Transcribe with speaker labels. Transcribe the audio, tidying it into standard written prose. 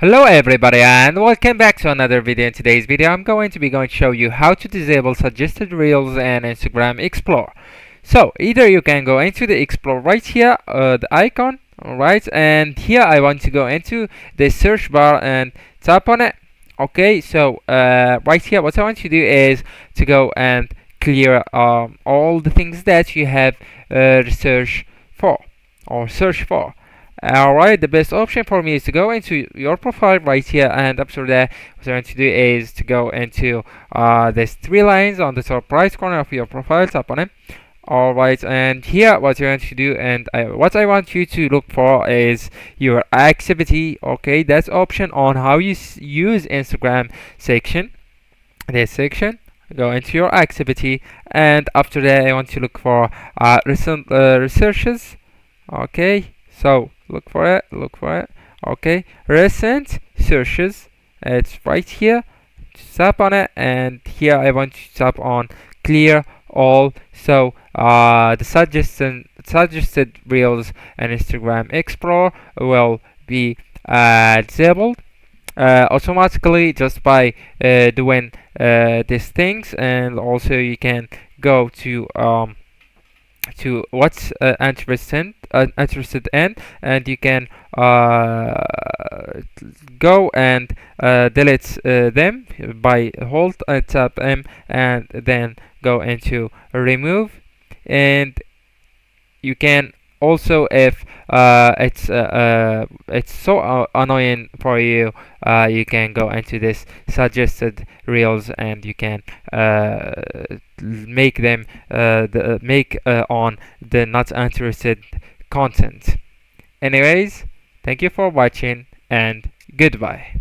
Speaker 1: Hello everybody and welcome back to another video. In today's video I'm going to show you how to disable suggested reels in Instagram Explore. So either you can go into the Explore right here, the icon, alright, and here I want to go into the search bar and tap on it. Okay, so right here what I want to do is to go and clear all the things that you have research for or search for. Alright, the best option for me is to go into your profile right here, and after that what I'm going to do is to go into these three lines on the top right corner of your profile, tap on it. Alright, and here what you're going to do, and what I want you to look for is your activity. Okay, that's option on how you use Instagram section. This section, go into your activity, and after that I want to look for recent researches. Okay, so look for it. Okay, recent searches, it's right here. Tap on it, and here I want to tap on clear all. So the suggested reels and Instagram Explorer will be disabled automatically just by doing these things. And also you can go to what's interested in, and you can go and delete them by hold and tap M, and then go into remove. And you can also, if it's so annoying for you, you can go into this suggested reels, and you can make them make on the not interested content. Anyways, thank you for watching and goodbye.